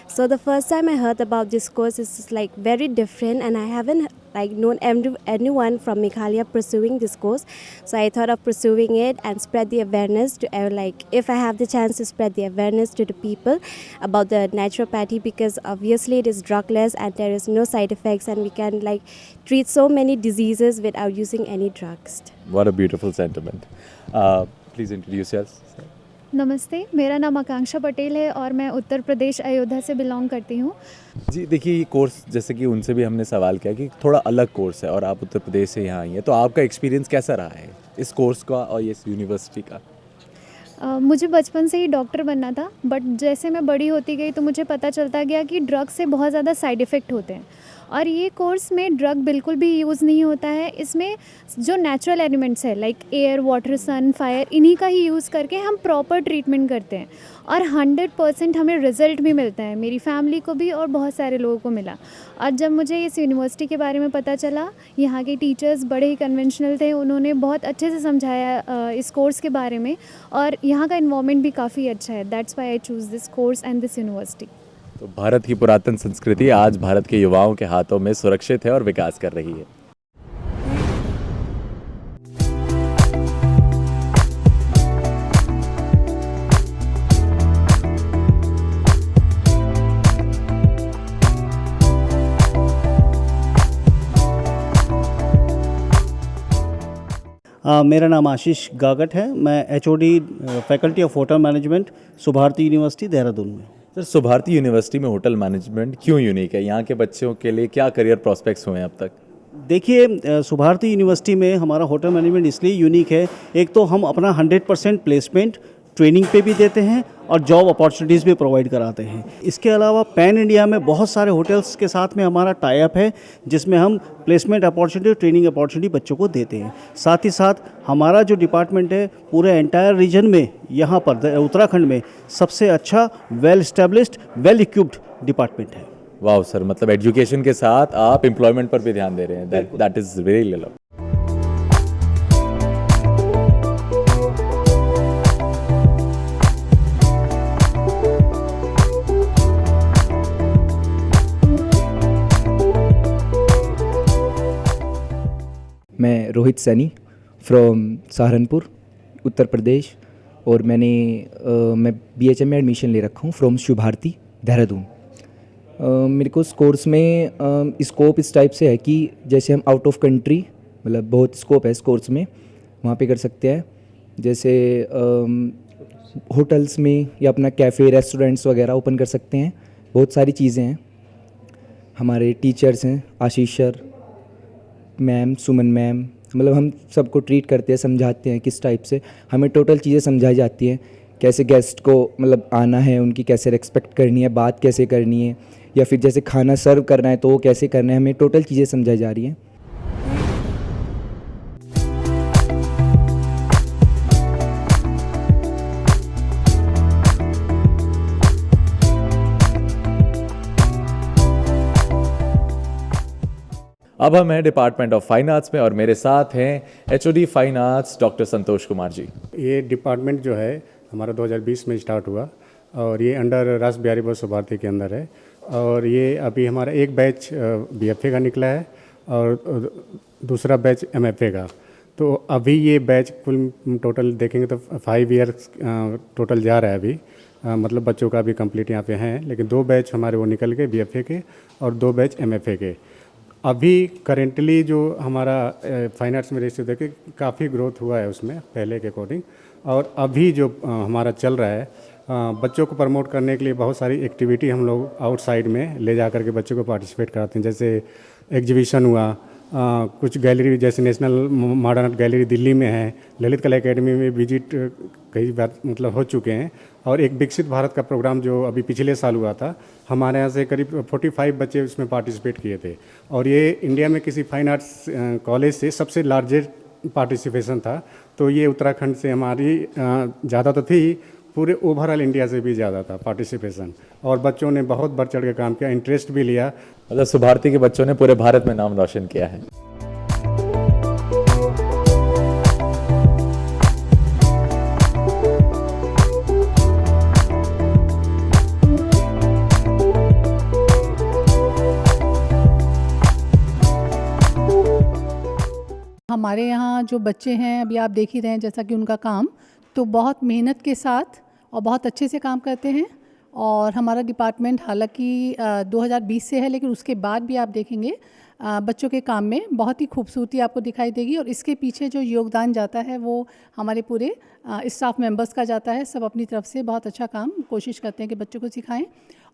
So the first time I heard about this course is like very different, and I haven't like known anyone from Meghalaya pursuing this course. So I thought of pursuing it and spread the awareness to like if I have the chance to spread the awareness to the people about the naturopathy, because obviously it is drugless and there is no side effects and we can like treat so many diseases without using any drugs. What a beautiful sentiment. Please introduce yourself. नमस्ते, मेरा नाम आकांक्षा पटेल है और मैं उत्तर प्रदेश अयोध्या से belong करती हूँ। जी देखिए, ये कोर्स जैसे कि उनसे भी हमने सवाल किया कि थोड़ा अलग कोर्स है और आप उत्तर प्रदेश से यहाँ आई हैं, तो आपका एक्सपीरियंस कैसा रहा है इस कोर्स का और इस यूनिवर्सिटी का? मुझे बचपन से ही डॉक्टर बनना था, बट जैसे मैं बड़ी होती गई तो मुझे पता चलता गया कि ड्रग्स से बहुत ज़्यादा साइड इफ़ेक्ट होते हैं और ये कोर्स में ड्रग बिल्कुल भी यूज़ नहीं होता है। इसमें जो नेचुरल एलिमेंट्स है लाइक एयर, वाटर, सन, फायर, इन्हीं का ही यूज़ करके हम प्रॉपर ट्रीटमेंट करते हैं और 100% हमें रिज़ल्ट भी मिलता है, मेरी फैमिली को भी और बहुत सारे लोगों को मिला। और जब मुझे इस यूनिवर्सिटी के बारे में पता चला, यहाँ के टीचर्स बड़े ही कन्वेंशनल थे, उन्होंने बहुत अच्छे से समझाया इस कोर्स के बारे में और यहाँ का इन्वायरमेंट भी काफ़ी अच्छा है। That's why I choose this course and this university. तो भारत की पुरातन संस्कृति आज भारत के युवाओं के हाथों में सुरक्षित है और विकास कर रही है। मेरा नाम आशीष गागट है। मैं HOD faculty of hotel management Subharti university Dehradun में। सर, सुभारती यूनिवर्सिटी में होटल मैनेजमेंट क्यों यूनिक है? यहाँ के बच्चों के लिए क्या करियर प्रॉस्पेक्ट्स हुए हैं अब तक? देखिए, सुभारती यूनिवर्सिटी में हमारा होटल मैनेजमेंट इसलिए यूनिक है, एक तो हम अपना 100% प्लेसमेंट ट्रेनिंग पे भी देते हैं और जॉब अपॉर्चुनिटीज़ भी प्रोवाइड कराते हैं। इसके अलावा पैन इंडिया में बहुत सारे होटल्स के साथ में हमारा टाई अप है, जिसमें हम प्लेसमेंट अपॉर्चुनिटी, ट्रेनिंग अपॉर्चुनिटी बच्चों को देते हैं। साथ ही साथ हमारा जो डिपार्टमेंट है पूरे एंटायर रीजन में, यहाँ पर उत्तराखंड में सबसे अच्छा, well established, well equipped department है। वाह सर, मतलब एजुकेशन के साथ आप एम्प्लॉयमेंट पर भी ध्यान दे रहे हैं। That is really love. मैं रोहित सैनी फ्रॉम सहारनपुर, उत्तर प्रदेश, और मैं BHM में एडमिशन ले रखा हूँ फ्रॉम शुभारती देहरादून। मेरे को इस कोर्स में स्कोप इस टाइप से है कि जैसे हम आउट ऑफ कंट्री, मतलब बहुत स्कोप है इस कोर्स में, वहाँ पे कर सकते हैं। जैसे होटल्स में या अपना कैफ़े, रेस्टोरेंट्स वगैरह ओपन कर सकते हैं। बहुत सारी चीज़ें हैं। हमारे टीचर्स हैं आशीष सर, मैम, सुमन मैम, मतलब हम सबको ट्रीट करते हैं, समझाते हैं किस टाइप से हमें टोटल चीज़ें समझाई जाती हैं। कैसे गेस्ट को मतलब आना है, उनकी कैसे रिस्पेक्ट करनी है, बात कैसे करनी है, या फिर जैसे खाना सर्व करना है तो वो कैसे करना है, हमें टोटल चीज़ें समझाई जा रही हैं। अब हम हैं डिपार्टमेंट ऑफ फाइन आर्ट्स में और मेरे साथ हैं HOD fine arts doctor Santosh Kumar ji. ये डिपार्टमेंट जो है हमारा 2020 में स्टार्ट हुआ और ये अंडर रास बिहारी बोस सुभारती के अंदर है। और ये अभी हमारा एक बैच BFA का निकला है और दूसरा बैच MFA का। तो अभी ये बैच कुल टोटल देखेंगे तो 5 ईयर्स टोटल जा रहा है अभी। मतलब बच्चों का भी कंप्लीट यहाँ पे हैं, लेकिन 2 बैच हमारे वो निकल गए BFA के और 2 बैच MFA के। अभी करेंटली जो हमारा फाइन आर्ट्स में रेशियो देखे काफ़ी ग्रोथ हुआ है उसमें पहले के अकॉर्डिंग। और अभी जो हमारा चल रहा है, बच्चों को प्रमोट करने के लिए बहुत सारी एक्टिविटी हम लोग आउटसाइड में ले जा कर के बच्चों को पार्टिसिपेट कराते हैं। जैसे एग्जीबिशन हुआ, कुछ गैलरी जैसे national modern art gallery Delhi में है, ललित कला एकेडमी में विजिट कई बार मतलब हो चुके हैं। और एक विकसित भारत का प्रोग्राम जो अभी पिछले साल हुआ था, हमारे यहाँ से करीब 45 बच्चे उसमें पार्टिसिपेट किए थे। और ये इंडिया में किसी फाइन आर्ट्स कॉलेज से सबसे लार्जेस्ट पार्टिसिपेशन था। तो ये उत्तराखंड से हमारी ज़्यादा तो थी, पूरे ओवरऑल इंडिया से भी ज़्यादा था पार्टिसिपेशन। और बच्चों ने बहुत बढ़ चढ़ के काम किया, इंटरेस्ट भी लिया। मतलब सुभारती के बच्चों ने पूरे भारत में नाम रोशन किया है। हमारे यहाँ जो बच्चे हैं, अभी आप देख ही रहे हैं जैसा कि उनका काम तो बहुत मेहनत के साथ और बहुत अच्छे से काम करते हैं। और हमारा डिपार्टमेंट हालांकि 2020 से है, लेकिन उसके बाद भी आप देखेंगे बच्चों के काम में बहुत ही खूबसूरती आपको दिखाई देगी। और इसके पीछे जो योगदान जाता है वो हमारे पूरे स्टाफ मेंबर्स का जाता है। सब अपनी तरफ से बहुत अच्छा काम कोशिश करते हैं कि बच्चों को सिखाएं।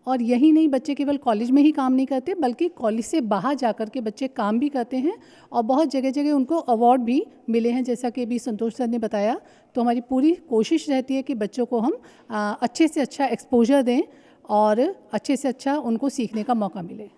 और यही नहीं, बच्चे केवल कॉलेज में ही काम नहीं करते, बल्कि कॉलेज से बाहर जाकर के बच्चे काम भी करते हैं। और बहुत जगह जगह उनको अवार्ड भी मिले हैं, जैसा कि अभी संतोष सर ने बताया। तो हमारी पूरी कोशिश रहती है कि बच्चों को हम अच्छे से अच्छा एक्सपोजर दें और अच्छे से अच्छा उनको सीखने का मौका मिले।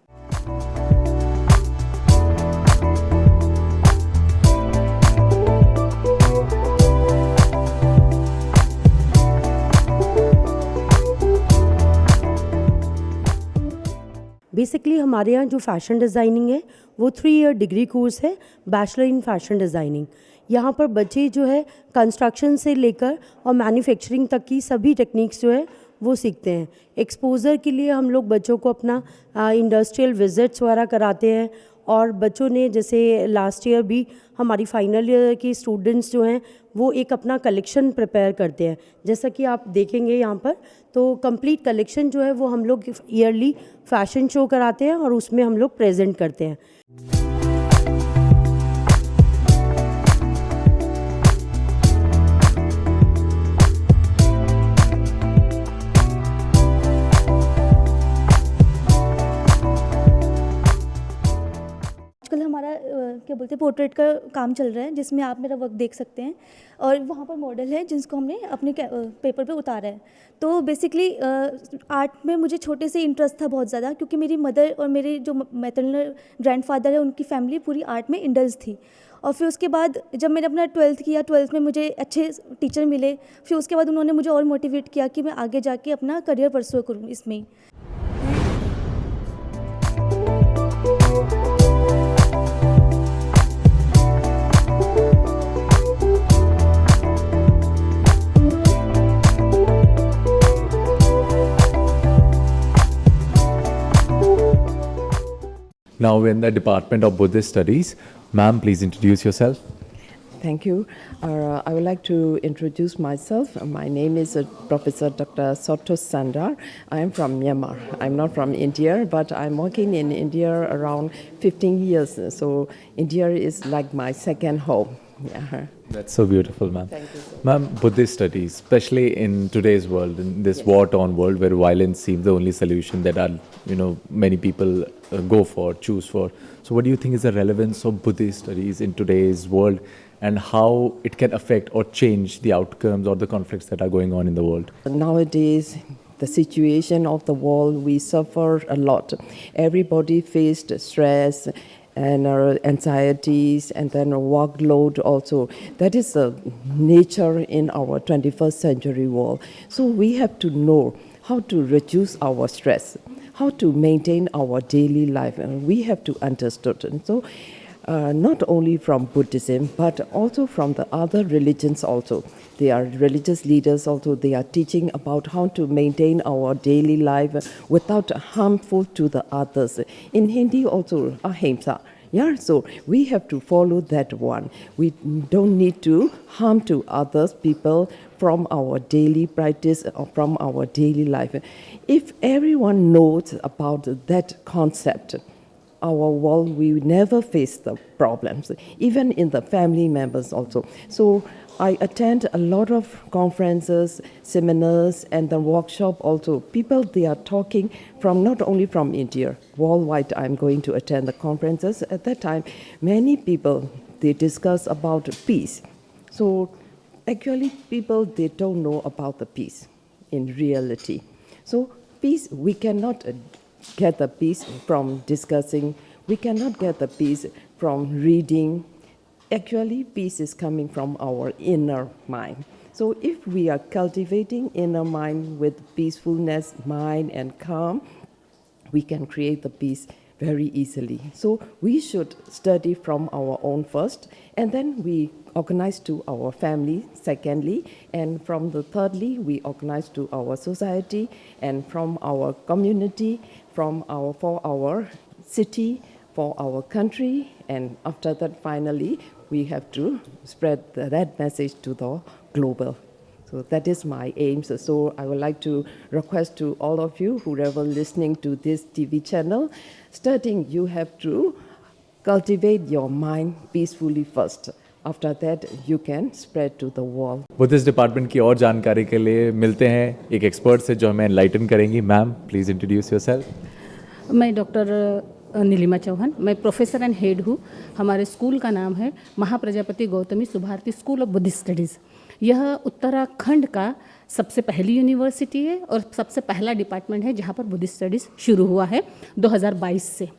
बेसिकली हमारे यहाँ जो फैशन डिज़ाइनिंग है वो 3 ईयर डिग्री कोर्स है, बैचलर इन फैशन डिज़ाइनिंग। यहाँ पर बच्चे जो है कंस्ट्रक्शन से लेकर और मैन्युफैक्चरिंग तक की सभी टेक्निक्स जो है वो सीखते हैं। एक्सपोज़र के लिए हम लोग बच्चों को अपना इंडस्ट्रियल विजिट्स वगैरह कराते हैं, और बच्चों ने जैसे लास्ट ईयर भी हमारी फाइनल ईयर के स्टूडेंट्स जो हैं वो एक अपना कलेक्शन प्रिपेयर करते हैं। जैसा कि आप देखेंगे यहाँ पर, तो कंप्लीट कलेक्शन जो है वो हम लोग ईयरली फैशन शो कराते हैं और उसमें हम लोग प्रेजेंट करते हैं। आजकल हमारा क्या बोलते हैं पोर्ट्रेट का काम चल रहा है, जिसमें आप मेरा वर्क देख सकते हैं, और वहाँ पर मॉडल है जिसको हमने अपने पेपर पे उतारा है। तो बेसिकली आर्ट में मुझे छोटे से इंटरेस्ट था बहुत ज़्यादा, क्योंकि मेरी मदर और मेरे जो मैटरनल ग्रैंडफादर है उनकी फैमिली पूरी आर्ट में इंडल्ज थी। और फिर उसके बाद जब मैंने अपना 12th किया, 12th में मुझे अच्छे टीचर मिले, फिर उसके बाद उन्होंने मुझे और मोटिवेट किया कि मैं आगे जाके अपना करियर परस्यू करूँ इसमें ही। Now we're in the Department of Buddhist Studies. Ma'am, please introduce yourself. Thank you. I would like to introduce myself. My name is Professor Dr. Soto Sandar. I am from Myanmar. I'm not from India, but I'm working in India around 15 years. So India is like my second home. Yeah. That's so beautiful, ma'am. Thank you. Ma'am, Buddhist studies, especially in today's world, in this war-torn world where violence seems the only solution that many people go for, choose for. So what do you think is the relevance of Buddhist studies in today's world, and how it can affect or change the outcomes or the conflicts that are going on in the world? Nowadays, the situation of the world, we suffer a lot. Everybody faced stress and anxieties, and then a workload also. That is the nature in our 21st century world. So we have to know how to reduce our stress, how to maintain our daily life, and we have to understand. And so not only from Buddhism, but also from the other religions also. They are religious leaders also, they are teaching about how to maintain our daily life without harmful to the others. In Hindi also, ahimsa. Yeah, so we have to follow that one. We don't need to harm to others, people, from our daily practice or from our daily life. If everyone knows about that concept, our world, we never face the problems, even in the family members also. So I attend a lot of conferences, seminars, and the workshop also. People, they are talking from not only from India, worldwide I'm going to attend the conferences. At that time, many people, they discuss about peace. So actually people, they don't know about the peace in reality. So peace, we cannot get the peace from discussing. We cannot get the peace from reading. Actually, peace is coming from our inner mind. So if we are cultivating inner mind with peacefulness, mind and calm, we can create the peace very easily. So we should study from our own first, and then we organize to our family secondly, and from the thirdly we organize to our society, and from our community, for our city, for our country, and after that finally we have to spread that message to the global. So that is my aim. So I would like to request to all of you, whoever listening to this TV channel, studying, you have to cultivate your mind peacefully first. After that, you can spread to the world. Buddhist department की और जानकारी के लिए मिलते हैं एक expert से जो हमें एनलाइटन करेंगी। Ma'am, please introduce yourself. मैं डॉक्टर नीलिमा चौहान, मैं प्रोफेसर एंड हेड हूँ। हमारे स्कूल का नाम है Mahaprajapati Gautami Subharti school of Buddhist studies. यह उत्तराखंड का सबसे पहली यूनिवर्सिटी है और सबसे पहला डिपार्टमेंट है जहाँ पर बुद्धिस्ट स्टडीज़ शुरू हुआ है 2022 से।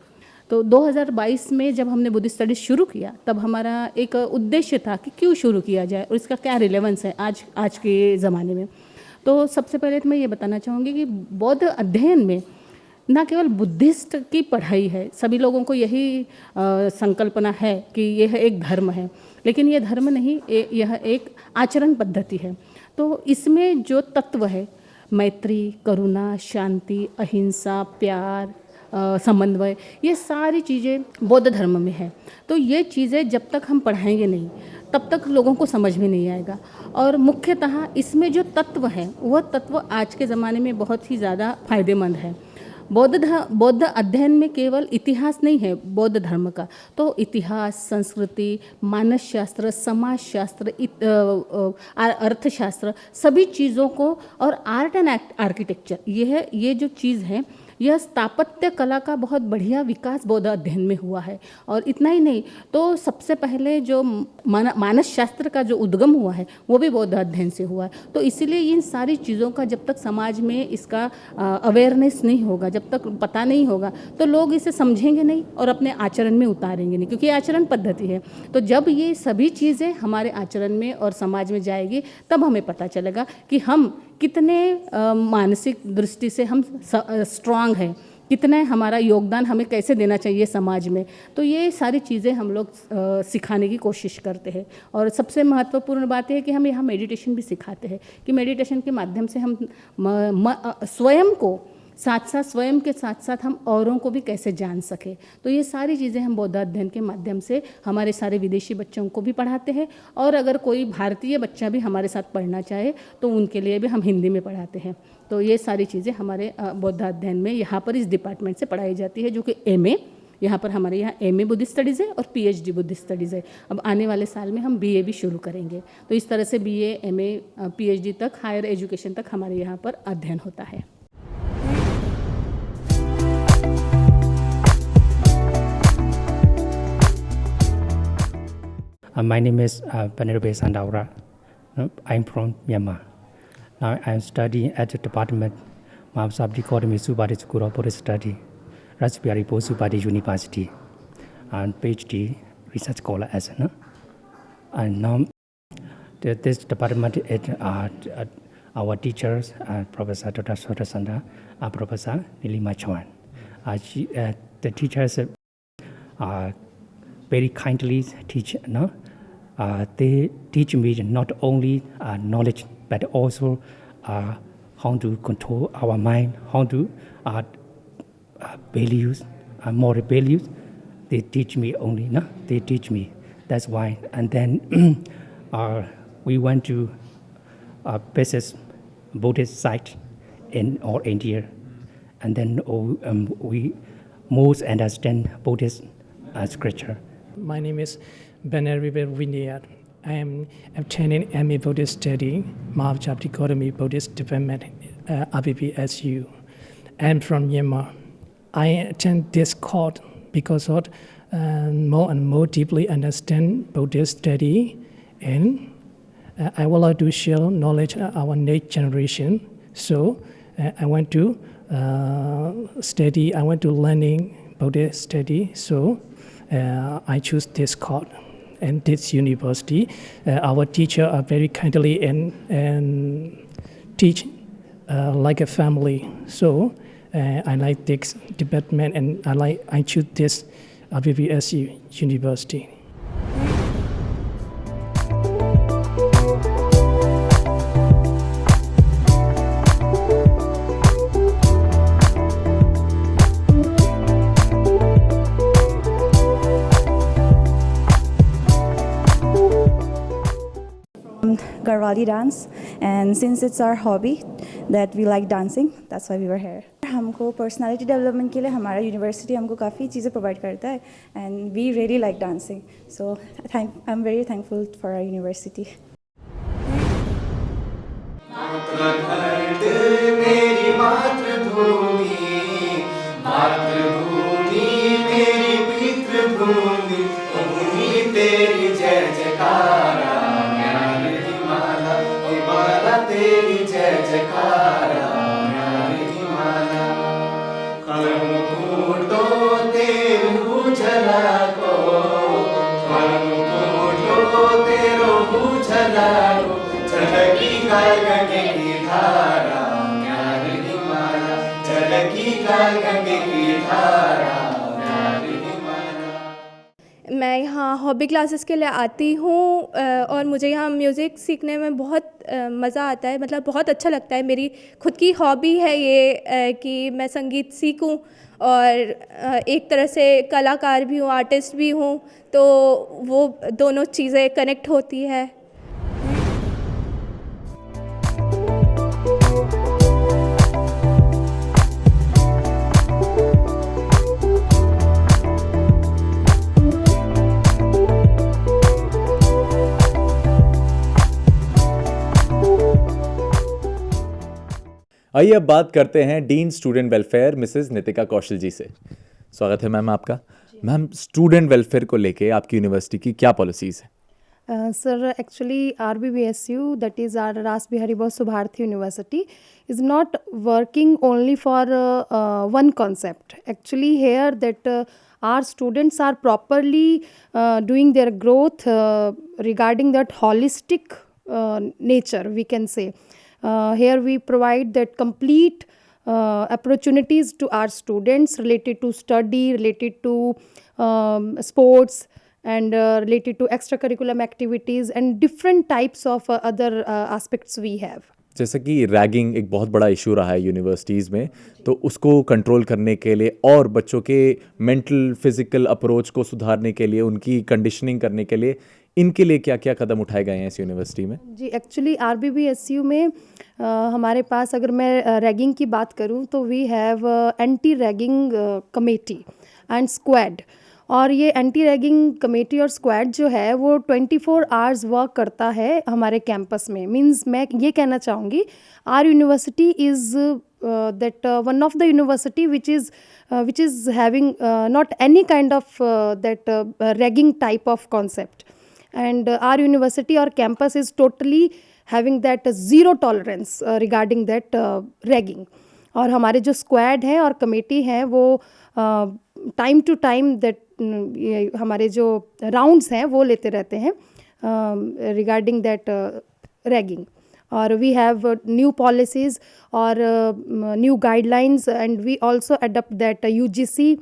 तो 2022 में जब हमने बुद्धिस्ट स्टडीज़ शुरू किया, तब हमारा एक उद्देश्य था कि क्यों शुरू किया जाए और इसका क्या रिलेवेंस है आज के ज़माने में। तो सबसे पहले तो मैं ये बताना चाहूँगी कि बौद्ध अध्ययन में ना केवल बुद्धिस्ट की पढ़ाई है, सभी लोगों को यही संकल्पना है कि यह एक धर्म है, लेकिन यह धर्म नहीं, यह एक आचरण पद्धति है। तो इसमें जो तत्व है मैत्री, करुणा, शांति, अहिंसा, प्यार, समन्वय, ये सारी चीज़ें बौद्ध धर्म में है। तो ये चीज़ें जब तक हम पढ़ाएंगे नहीं तब तक लोगों को समझ में नहीं आएगा। और मुख्यतः इसमें जो तत्व है वह तत्व आज के ज़माने में बहुत ही ज़्यादा फायदेमंद है। बौद्ध अध्ययन में केवल इतिहास नहीं है बौद्ध धर्म का, तो इतिहास, संस्कृति, मानसशास्त्र, समाजशास्त्र, अर्थशास्त्र, सभी चीज़ों को, और आर्ट एंड आर्किटेक्चर, ये जो चीज़ है, यह स्थापत्य कला का बहुत बढ़िया विकास बौद्ध अध्ययन में हुआ है। और इतना ही नहीं, तो सबसे पहले जो मानस शास्त्र का जो उद्गम हुआ है वो भी बौद्ध अध्ययन से हुआ है। तो इसीलिए इन सारी चीज़ों का जब तक समाज में इसका अवेयरनेस नहीं होगा, जब तक पता नहीं होगा, तो लोग इसे समझेंगे नहीं और अपने आचरण में उतारेंगे नहीं, क्योंकि आचरण पद्धति है। तो जब ये सभी चीज़ें हमारे आचरण में और समाज में जाएगी तब हमें पता चलेगा कि हम कितने मानसिक दृष्टि से हम स्ट्रांग हैं, कितना हमारा योगदान हमें कैसे देना चाहिए समाज में। तो ये सारी चीज़ें हम लोग सिखाने की कोशिश करते हैं। और सबसे महत्वपूर्ण बात है कि हम यहाँ मेडिटेशन भी सिखाते हैं, कि मेडिटेशन के माध्यम से हम स्वयं को स्वयं के साथ साथ हम औरों को भी कैसे जान सके। तो ये सारी चीज़ें हम बौद्ध अध्ययन के माध्यम से हमारे सारे विदेशी बच्चों को भी पढ़ाते हैं, और अगर कोई भारतीय बच्चा भी हमारे साथ पढ़ना चाहे तो उनके लिए भी हम हिंदी में पढ़ाते हैं। तो ये सारी चीज़ें हमारे बौद्ध अध्ययन में यहाँ पर इस डिपार्टमेंट से पढ़ाई जाती है, जो कि MA, यहाँ पर हमारे यहाँ MA बुद्धिस्ट स्टडीज़ है और PhD बुद्धिस्ट स्टडीज़ है। अब आने वाले साल में हम BA भी शुरू करेंगे। तो इस तरह से BA, MA, PhD तक, हायर एजुकेशन तक हमारे यहाँ पर अध्ययन होता है। My name is Venerable Sandaura. I'm from Myanmar. Now I'm studying at the department Mahasabdi Kodami Subadi School of Buddhist Study, Raspberry Pi Subadi University, and PhD research scholar as no. And now this department is our teachers, Professor Dr. Sodasanda and Professor Nilima Chuan. The teachers very kindly teach. No, they teach me not only knowledge but also how to control our mind, how to values, moral values. They teach me only. No, they teach me. That's why. And then we went to visit Buddhist site in all India, and then we most understand Buddhist scripture. My name is Venerable Vinayat. I am obtaining MA Buddhist Study, Mahapajapati Kodami Buddhist Development, RBBSU. I am from Myanmar. I attend this course because of more and more deeply understand Buddhist study, and I would like to share knowledge of our next generation. So I want to study. I want to learning Buddhist study. So I choose this course and this university. Our teacher are very kindly and teach like a family. So I like this department, and I choose this RBBSU university. Garhwali dance, and since it's our hobby that we like dancing, that's why we were here. हमको personality development के लिए हमारा university हमको काफ़ी चीज़ें provide करता है, and we really like dancing, so I am very thankful for our university. मेरी मातृभूमि, मातृभूमि मेरी पितृभूमि, भूमि तेरी जय जयकारा, ज्ञान की माला, ये माला तेरी जय जयकारा, ज्ञान की माला. कलम कूटो तेरू झला को, कलम कूटो तेरो झला को, झलकी गगन की धारा, ज्ञान की माला, झलकी गगन मैं यहाँ हॉबी क्लासेस के लिए आती हूँ और मुझे यहाँ म्यूज़िक सीखने में बहुत मज़ा आता है, मतलब बहुत अच्छा लगता है। मेरी खुद की हॉबी है ये कि मैं संगीत सीखूँ और एक तरह से कलाकार भी हूँ, आर्टिस्ट भी हूँ, तो वो दोनों चीज़ें कनेक्ट होती है। आइए अब बात करते हैं dean student welfare Mrs Nitika Kaushal ji से। स्वागत है मैम आपका। मैम, स्टूडेंट वेलफेयर को लेके आपकी यूनिवर्सिटी की क्या पॉलिसीज़ हैं? Sir, actually RBBSU, that is our Ras Bihari Bose Subharti University, is not working only for one concept. Actually here that our students are properly doing their growth regarding that holistic nature, we can say. Here we provide that complete opportunities to our students related to study, related to sports, and related to extracurricular activities and different types of other aspects we have. जैसे कि ragging एक बहुत बड़ा issue रहा है universities में, तो उसको कंट्रोल करने के लिए और बच्चों के मेंटल फिजिकल अप्रोच को सुधारने के लिए, उनकी कंडीशनिंग करने के लिए, इनके लिए क्या क्या कदम उठाए गए हैं इस यूनिवर्सिटी में? जी, एक्चुअली RBBSU में हमारे पास, अगर मैं रैगिंग की बात करूं तो we have anti ragging committee and squad. और ये एंटी रैगिंग कमेटी और स्क्वाड जो है वो 24 आवर्स वर्क करता है हमारे कैंपस में। मींस मैं ये कहना चाहूँगी, our university is that one of the university which is having not any kind of that ragging type of concept, and our university or campus is totally having that zero tolerance regarding that ragging. और हमारे जो squad हैं और committee हैं वो time to time that हमारे जो rounds हैं वो लेते रहते हैं रिगार्डिंग दैट रैगिंग। और वी हैव न्यू पॉलिसीज़ और new guidelines and we also adopt that UGC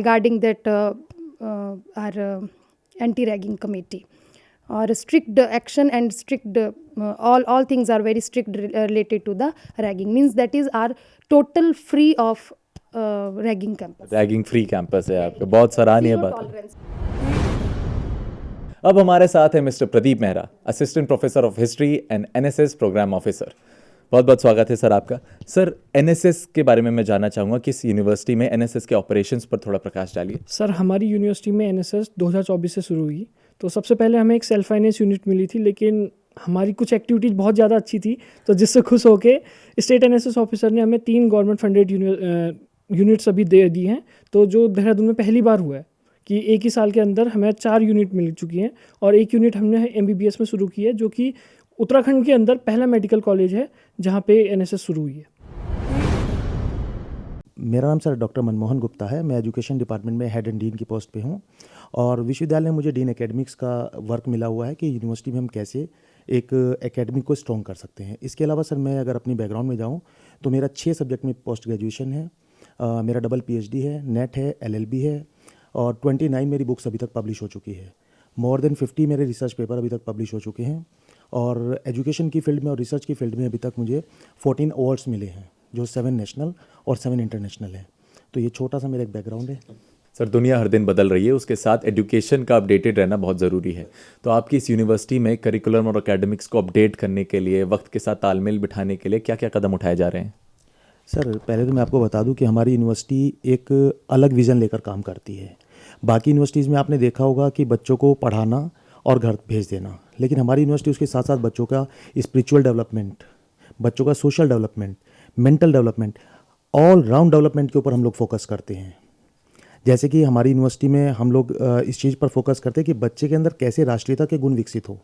regarding that our anti-ragging committee, or strict action and strict all things are very strict related to the ragging. Means that is our total free of ragging campus. Ragging free campus है आपका, बहुत सराहनीय बात है। अब हमारे साथ है mister Pradeep Mehra, assistant professor of history and NSS programme officer. बहुत बहुत स्वागत है सर आपका। सर, NSS के बारे में मैं जानना चाहूँगा कि इस यूनिवर्सिटी में NSS के ऑपरेशंस पर थोड़ा प्रकाश डालिए। सर, हमारी यूनिवर्सिटी में NSS 2024 से शुरू हुई, तो सबसे पहले हमें एक सेल्फ फाइनेंस यूनिट मिली थी, लेकिन हमारी कुछ एक्टिविटीज़ बहुत ज़्यादा अच्छी थी, तो जिससे खुश होकर स्टेट NSS ऑफिसर ने हमें 3 गवर्नमेंट फंडेड यूनिट्स अभी दे दी हैं। तो जो देहरादून में पहली बार हुआ है कि एक ही साल के अंदर हमें 4 यूनिट मिल चुकी हैं, और एक यूनिट हमने MBBS में शुरू की है, जो कि उत्तराखंड के अंदर पहला मेडिकल कॉलेज है जहाँ पे NSS शुरू हुई है। मेरा नाम सर डॉक्टर मनमोहन गुप्ता है। मैं एजुकेशन डिपार्टमेंट में हेड एंड डीन की पोस्ट पे हूँ, और विश्वविद्यालय में मुझे डीन एकेडमिक्स का वर्क मिला हुआ है कि यूनिवर्सिटी में हम कैसे एक एकेडमिक को स्ट्रॉन्ग कर सकते हैं। इसके अलावा सर, मैं अगर अपनी बैकग्राउंड में जाऊँ तो मेरा 6 सब्जेक्ट में पोस्ट ग्रेजुएशन है, मेरा डबल PhD है, नेट है, LLB है, और 29 मेरी बुक्स अभी तक पब्लिश हो चुकी है। मोर देन 50 मेरे रिसर्च पेपर अभी तक पब्लिश हो चुके हैं, और एजुकेशन की फील्ड में और रिसर्च की फील्ड में अभी तक मुझे 14 अवार्ड्स मिले हैं, जो 7 नेशनल और 7 इंटरनेशनल हैं। तो ये छोटा सा मेरा एक बैकग्राउंड है। सर, दुनिया हर दिन बदल रही है, उसके साथ एजुकेशन का अपडेटेड रहना बहुत ज़रूरी है। तो आपकी इस यूनिवर्सिटी में करिकुलम और एकेडमिक्स को अपडेट करने के लिए, वक्त के साथ तालमेल बिठाने के लिए क्या क्या कदम उठाए जा रहे हैं? सर, पहले तो मैं आपको बता दूं कि हमारी यूनिवर्सिटी एक अलग विज़न लेकर काम करती है। बाकी यूनिवर्सिटीज़ में आपने देखा होगा कि बच्चों को पढ़ाना और घर भेज देना, लेकिन हमारी यूनिवर्सिटी उसके साथ साथ बच्चों का स्पिरिचुअल डेवलपमेंट, बच्चों का social development, mental development, all round development के ऊपर हम लोग फोकस करते हैं। जैसे कि हमारी यूनिवर्सिटी में हम लोग इस चीज़ पर फोकस करते हैं कि बच्चे के अंदर कैसे राष्ट्रीयता के गुण विकसित हो,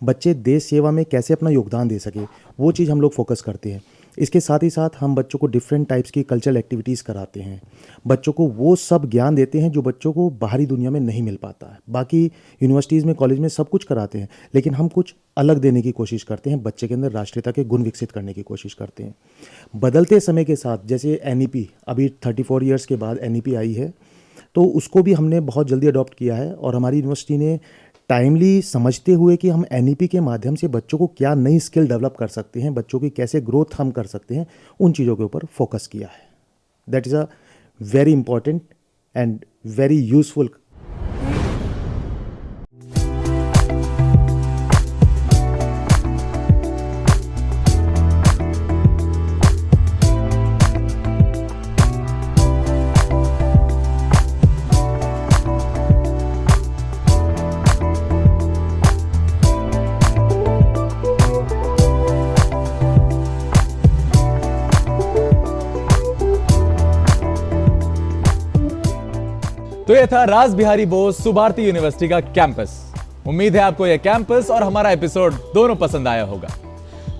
बच्चे देश सेवा में कैसे अपना योगदान दे सके, वो चीज़ हम लोग फोकस करते हैं। इसके साथ ही साथ हम बच्चों को डिफरेंट टाइप्स की कल्चरल एक्टिविटीज़ कराते हैं, बच्चों को वो सब ज्ञान देते हैं जो बच्चों को बाहरी दुनिया में नहीं मिल पाता है। बाकी यूनिवर्सिटीज़ में, कॉलेज में सब कुछ कराते हैं, लेकिन हम कुछ अलग देने की कोशिश करते हैं, बच्चे के अंदर राष्ट्रीयता के गुण विकसित करने की कोशिश करते हैं। बदलते समय के साथ, जैसे NEP अभी 34 ईयर्स के बाद NEP आई है, तो उसको भी हमने बहुत जल्दी अडॉप्ट किया है और हमारी यूनिवर्सिटी ने टाइमली समझते हुए कि हम NEP के माध्यम से बच्चों को क्या नई स्किल डेवलप कर सकते हैं, बच्चों की कैसे ग्रोथ हम कर सकते हैं, उन चीज़ों के ऊपर फोकस किया है. That is a very important and very useful. तो यह था रास बिहारी बोस सुभारती यूनिवर्सिटी का कैंपस. उम्मीद है आपको यह कैंपस और हमारा एपिसोड दोनों पसंद आया होगा.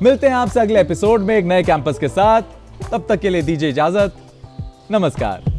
मिलते हैं आपसे अगले एपिसोड में एक नए कैंपस के साथ. तब तक के लिए दीजिए इजाजत. नमस्कार.